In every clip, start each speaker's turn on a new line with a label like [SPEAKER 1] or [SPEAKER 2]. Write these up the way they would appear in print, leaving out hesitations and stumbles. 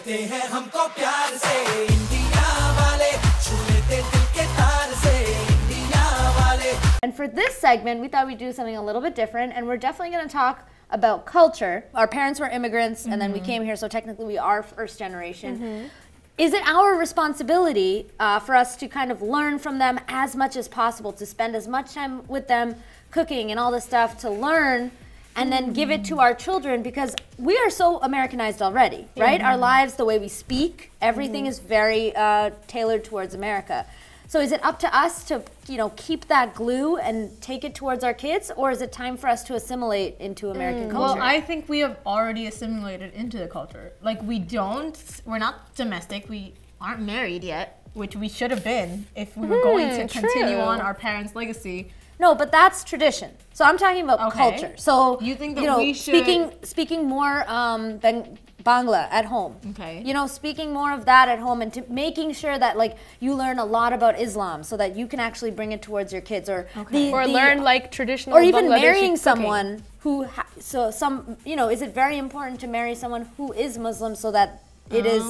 [SPEAKER 1] लेते हैं हमको प्यार से इंडिया वाले छू लेते दिल के तार से इंडिया वाले.
[SPEAKER 2] And for this segment, we thought we'd do something a little bit different, and we're definitely going to talk about culture. Our parents were immigrants, and then we came here, so technically we are first generation. Is it our responsibility for us to kind of learn from them as much as possible, to spend as much time with them cooking and all this stuff, to learn and then give it to our children, because we are so Americanized already, right? Our lives, the way we speak, everything is very tailored towards America. So is it up to us to, you know, keep that glue and take it towards our kids, or is it time for us to assimilate into American culture?
[SPEAKER 3] Well, I think we have already assimilated into the culture. Like, we're not domestic, we aren't married yet, which we should have been if we were going to continue on our parents' legacy.
[SPEAKER 2] No, but that's tradition. So I'm talking about culture. So
[SPEAKER 3] you think that we should
[SPEAKER 2] speaking more than Bangla at home.
[SPEAKER 3] Okay.
[SPEAKER 2] You know, speaking more of that at home, and making sure that like you learn a lot about Islam, so that you can actually bring it towards your kids, or
[SPEAKER 4] learn like traditional,
[SPEAKER 2] or even
[SPEAKER 4] Bangladeshi
[SPEAKER 2] marrying
[SPEAKER 4] cooking.
[SPEAKER 2] someone who you know, is it very important to marry someone who is Muslim, so that it is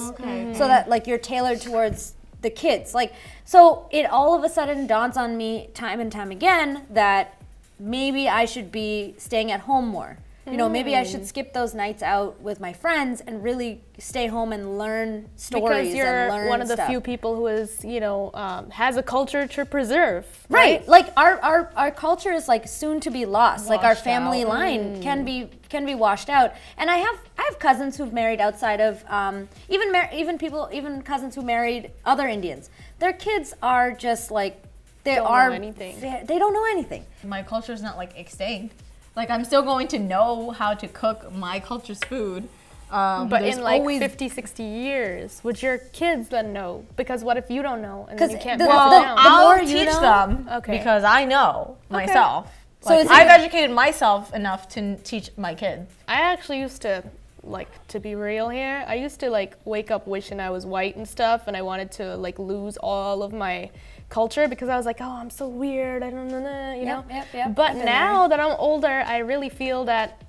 [SPEAKER 2] so that like you're tailored towards the kids. Like, so it all of a sudden dawns on me time and time again that maybe I should be staying at home more. You know, maybe I should skip those nights out with my friends and really stay home and learn stories.
[SPEAKER 4] Because you're
[SPEAKER 2] and learn
[SPEAKER 4] one of the
[SPEAKER 2] stuff.
[SPEAKER 4] few people who is, you know, has a culture to preserve.
[SPEAKER 2] Right. Like our culture is like soon to be lost. Like our family line can be washed out. And I have cousins who've married outside of even cousins who married other Indians. Their kids are just like they don't know anything.
[SPEAKER 3] My culture is not like extinct. Like, I'm still going to know how to cook my culture's food.
[SPEAKER 4] But in like 50, 60 years, would your kids then know? Because what if you don't know and then you can't pass it down?
[SPEAKER 3] I'll teach them because I know myself.
[SPEAKER 2] So
[SPEAKER 3] like, I've educated myself enough to teach my kids.
[SPEAKER 4] I actually used to, like, to be real here, I used to like wake up wishing I was white and stuff, and I wanted to like lose all of my culture because I was like, oh, I'm so weird, I don't know, you know? But now that I'm older, I really feel that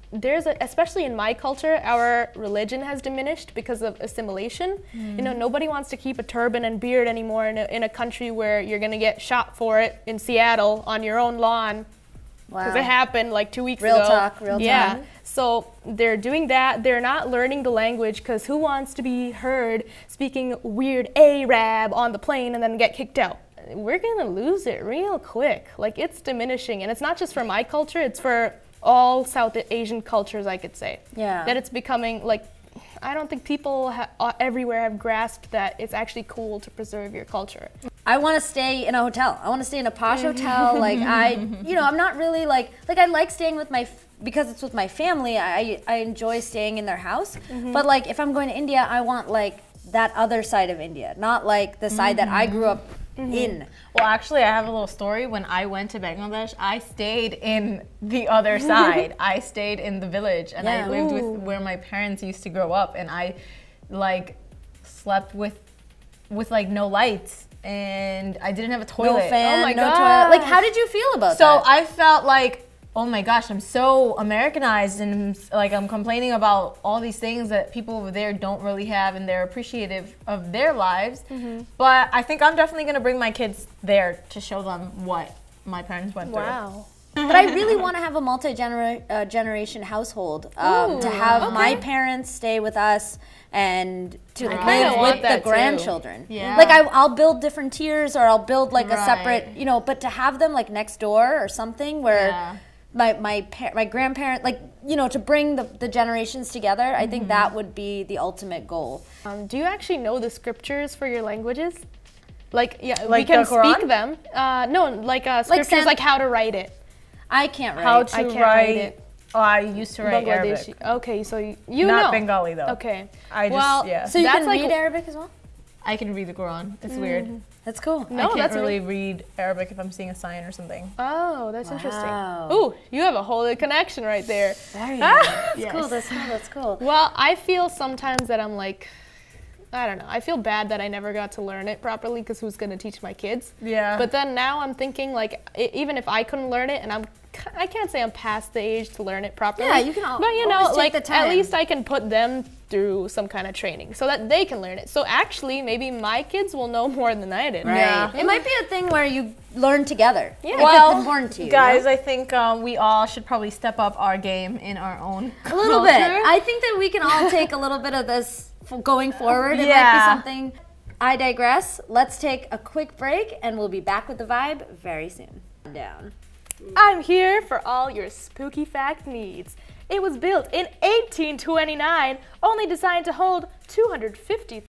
[SPEAKER 4] especially in my culture, our religion has diminished because of assimilation. You know, nobody wants to keep a turban and beard anymore in a country where you're gonna get shot for it in Seattle on your own lawn. Because it happened like 2 weeks ago.
[SPEAKER 2] Real talk.
[SPEAKER 4] Yeah, so they're doing that. They're not learning the language because who wants to be heard speaking weird Arab on the plane and then get kicked out? We're gonna lose it real quick. Like, it's diminishing, and it's not just for my culture, it's for all South Asian cultures, I could say.
[SPEAKER 2] Yeah.
[SPEAKER 4] That it's becoming like, I don't think people everywhere have grasped that it's actually cool to preserve your culture.
[SPEAKER 2] I want to stay in a hotel. I want to stay in a posh hotel. Like I'm not really like I like staying with because it's with my family. I enjoy staying in their house. But like if I'm going to India, I want like that other side of India, not like the side that I grew up in.
[SPEAKER 3] Well, actually, I have a little story. When I went to Bangladesh, I stayed in the other side. I stayed in the village, and I lived with where my parents used to grow up, and I like slept with like no lights, and I didn't have a toilet.
[SPEAKER 2] No fan,
[SPEAKER 4] oh my
[SPEAKER 2] no
[SPEAKER 4] God.
[SPEAKER 2] toilet. Like, how did you feel about that?
[SPEAKER 3] So I felt like, oh my gosh, I'm so Americanized, and like I'm complaining about all these things that people over there don't really have, and they're appreciative of their lives. But I think I'm definitely gonna bring my kids there to show them what my parents went through.
[SPEAKER 4] Wow.
[SPEAKER 2] But I really want to have a multi-generation household. To have my parents stay with us and to live with the grandchildren.
[SPEAKER 3] Yeah.
[SPEAKER 2] Like I'll build different tiers, or I'll build like a separate, you know, but to have them like next door or something where my grandparent, like, you know, to bring the generations together, I think that would be the ultimate goal.
[SPEAKER 4] Do you actually know the scriptures for your languages? Like, yeah,
[SPEAKER 3] like
[SPEAKER 4] we can
[SPEAKER 3] the Quran?
[SPEAKER 4] speak them. No, like scriptures, like how to write it.
[SPEAKER 2] I can't write.
[SPEAKER 3] How to
[SPEAKER 4] I can't
[SPEAKER 3] write
[SPEAKER 4] it.
[SPEAKER 3] Oh, I used to write Arabic.
[SPEAKER 4] Okay, so you
[SPEAKER 3] Not
[SPEAKER 4] know.
[SPEAKER 3] Bengali though.
[SPEAKER 4] Okay.
[SPEAKER 3] I just,
[SPEAKER 2] So you
[SPEAKER 4] That's
[SPEAKER 2] can
[SPEAKER 4] like
[SPEAKER 2] read Arabic as well?
[SPEAKER 3] I can read the Quran. It's weird.
[SPEAKER 2] That's cool.
[SPEAKER 4] No,
[SPEAKER 3] I can't
[SPEAKER 4] that's
[SPEAKER 3] really read Arabic if I'm seeing a sign or something.
[SPEAKER 4] Oh, that's interesting.
[SPEAKER 2] Wow.
[SPEAKER 4] Ooh, you have a whole other connection right there.
[SPEAKER 2] Very nice. That's cool, that's cool, that's cool.
[SPEAKER 4] Well, I feel sometimes that I'm like, I don't know, I feel bad that I never got to learn it properly because who's going to teach my kids?
[SPEAKER 3] Yeah.
[SPEAKER 4] But then now I'm thinking like, even if I couldn't learn it, and I can't say I'm past the age to learn it properly.
[SPEAKER 2] Yeah, you can
[SPEAKER 4] But you know,
[SPEAKER 2] always take
[SPEAKER 4] like
[SPEAKER 2] the time.
[SPEAKER 4] at least I can put them through some kind of training so that they can learn it. So actually, maybe my kids will know more than I did.
[SPEAKER 2] Right.
[SPEAKER 3] Yeah.
[SPEAKER 2] It might be a thing where you learn together.
[SPEAKER 4] Yeah.
[SPEAKER 2] If
[SPEAKER 3] Well,
[SPEAKER 2] it's important to you.
[SPEAKER 3] guys,
[SPEAKER 2] you know?
[SPEAKER 3] I think we all should probably step up our game in our own
[SPEAKER 2] A little bit. I think that we can all take a little bit of this going forward. It might be something. I digress. Let's take a quick break and we'll be back with the vibe very soon. Down.
[SPEAKER 4] I'm here for all your spooky fact needs. It was built in 1829, only designed to hold 250